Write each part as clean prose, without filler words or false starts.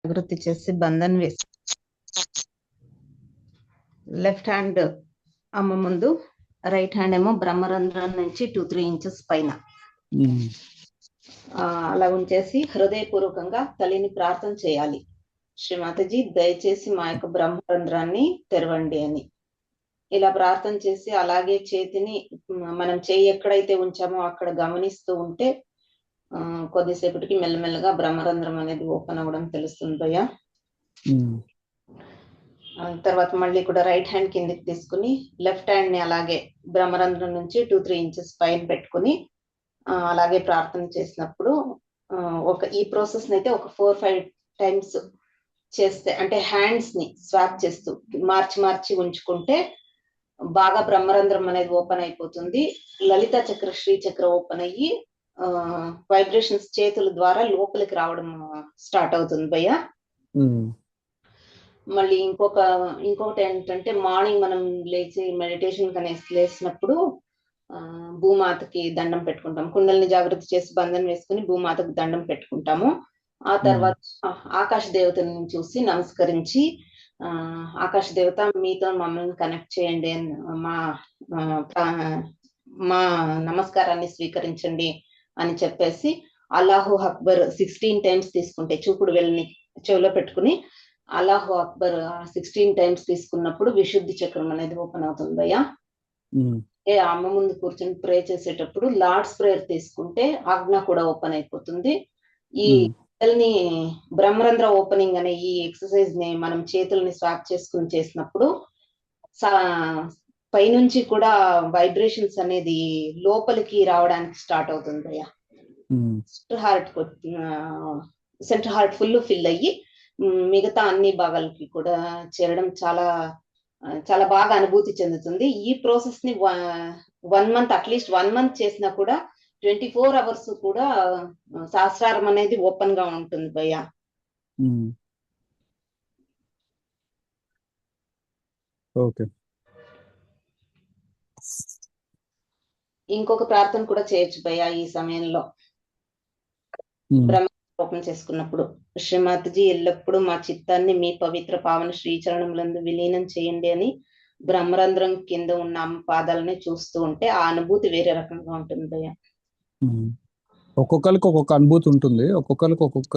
జాగృతి చేసి బంధన్ వేసి left hand అమ్మ ముందు, రైట్ హ్యాండ్ ఏమో బ్రహ్మరంధ్రం నుంచి 2-3 ఇంచెస్ పైన అలా ఉంచేసి హృదయపూర్వకంగా తల్లిని ప్రార్థన చేయాలి. శ్రీమాతజీ దయచేసి మా యొక్క బ్రహ్మరంధ్రాన్ని తెరవండి అని ఇలా ప్రార్థన చేసి, అలాగే చేతిని మనం చేయి ఎక్కడైతే ఉంచామో అక్కడ గమనిస్తూ ఉంటే కొద్దిసేపటికి మెల్లమెల్లగా బ్రహ్మరంధ్రం అనేది ఓపెన్ అవ్వడం తెలుస్తుంది భయ్యా. తర్వాత మళ్ళీ కూడా రైట్ హ్యాండ్ కిందికి తీసుకుని లెఫ్ట్ హ్యాండ్ ని అలాగే బ్రహ్మరంధ్రం నుంచి 2-3 ఇంచెస్ పైన పెట్టుకుని అలాగే ప్రార్థన చేసినప్పుడు ఈ ప్రాసెస్ అయితే ఒక 4-5 టైమ్స్ చేస్తే, అంటే హ్యాండ్స్ ని స్వాప్ చేస్తూ మార్చి ఉంచుకుంటే బాగా బ్రహ్మరంధ్రం అనేది ఓపెన్ అయిపోతుంది. లలిత చక్ర, శ్రీ చక్ర ఓపెన్ అయ్యి వైబ్రేషన్స్ చేతుల ద్వారా లోపలికి రావడం స్టార్ట్ అవుతుంది భయ్య. మళ్ళీ ఇంకొకటి ఏంటంటే, మార్నింగ్ మనం లేచి మెడిటేషన్ కనేసి లేచినప్పుడు భూమాతకి దండం పెట్టుకుంటాం. కుండల్ని జాగృతి చేసి బంధం వేసుకుని భూమాతకు దండం పెట్టుకుంటాము. ఆ తర్వాత ఆకాశ దేవతని చూసి నమస్కరించి, ఆకాశ దేవత మీతో మమ్మల్ని కనెక్ట్ చేయండి, మా నమస్కారాన్ని స్వీకరించండి అని చెప్పేసి అల్లాహు అక్బర్ 16 టైమ్స్ తీసుకుంటే, చూపుడు వెళ్ళని చెవిలో పెట్టుకుని అల్లాహు అక్బర్ 16 టైమ్స్ తీసుకున్నప్పుడు విశుద్ధి చక్రం అనేది ఓపెన్ అవుతుంది భయ్యా. అమ్మ ముందు కూర్చొని ప్రే చేసేటప్పుడు లార్డ్స్ ప్రేయర్ తీసుకుంటే ఆజ్ఞ కూడా ఓపెన్ అయిపోతుంది. ఈ బ్రహ్మరంధ్ర ఓపెనింగ్ అనే ఈ ఎక్సర్సైజ్ ని మనం చేతుల్ని స్వాప్ చేసుకుని చేసినప్పుడు పైనుంచి కూడా వైబ్రేషన్స్ అనేది లోపలికి రావడానికి స్టార్ట్ అవుతుంది భయ్యా. సెంటర్ హార్ట్ ఫిల్ అయ్యి మిగతా అన్ని భాగాలకి కూడా చేరడం చాలా చాలా బాగా అనుభూతి చెందుతుంది. ఈ ప్రాసెస్ ని 1 మంత్, అట్లీస్ట్ 1 మంత్ చేసినా కూడా 24 అవర్స్ కూడా సహస్రారం అనేది ఓపెన్ గా ఉంటుంది భయ్యా. ఓకే, ఇంకొక ప్రార్థన కూడా చేయొచ్చు భయ్యా ఈ సమయంలో. బ్రహ్మ ఓపెన్ చేసుకున్నప్పుడు, శ్రీమాతజీ ఎల్లప్పుడూ మా చిత్తాన్ని మీ పవిత్ర పావన శ్రీచరణములందు విలీనం చేయండి అని బ్రహ్మరంధ్రం కింద ఉన్న అమ్మ పాదాలని చూస్తూ ఉంటే ఆ అనుభూతి వేరే రకంగా ఉంటుంది భయ్యా. ఒక్కొక్కరికి ఒక్కొక్క అనుభూతి ఉంటుంది, ఒక్కొక్కరికి ఒక్కొక్క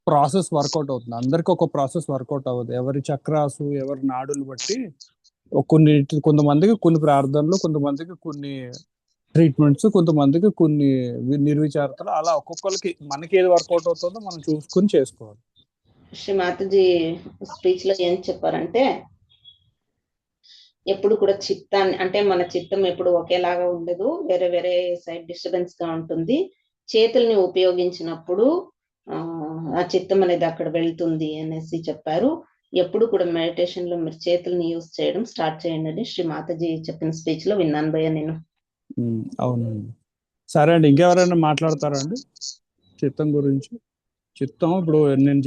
ప్రాసెస్ వర్కౌట్ అవుతుంది. అందరికి ఒక ప్రాసెస్ వర్కౌట్ అవ్వదు. ఎవరి చక్రాసు, ఎవరి నాడులు బట్టి కొంతమందికి కొన్ని ప్రార్థనలు, కొంతమందికి కొన్ని ట్రీట్మెంట్స్, కొంతమందికి కొన్ని నిర్విచారతలు, అలా ఒక్కొక్కరికి మనకి ఏది వర్కౌట్ అవుతుందో మనం చూసుకుని చేసుకోవాలి. శ్రీమాతజీ స్పీచ్ లో ఏం చెప్పారంటే, ఎప్పుడు కూడా చిత్తాన్ని, అంటే మన చిత్తం ఎప్పుడు ఒకేలాగా ఉండదు, వేరే వేరే సైడ్ డిస్టర్బెన్స్ గా ఉంటుంది. చేతుల్ని ఉపయోగించినప్పుడు ఆ చిత్తం అనేది అక్కడ వెళ్తుంది అనేసి చెప్పారు. ఎప్పుడు కూడా మెడిటేషన్ లో మీరు చేతుల్ని యూజ్ చేయడం స్టార్ట్ చేయండి అని శ్రీ మాతాజీ చెప్పిన స్పీచ్ లో విన్నాను భయ్య నేను. అవునండి. సరే అండి, ఇంకెవరైనా మాట్లాడతారా అండి చిత్తం గురించి? చిత్తం ఇప్పుడు నేను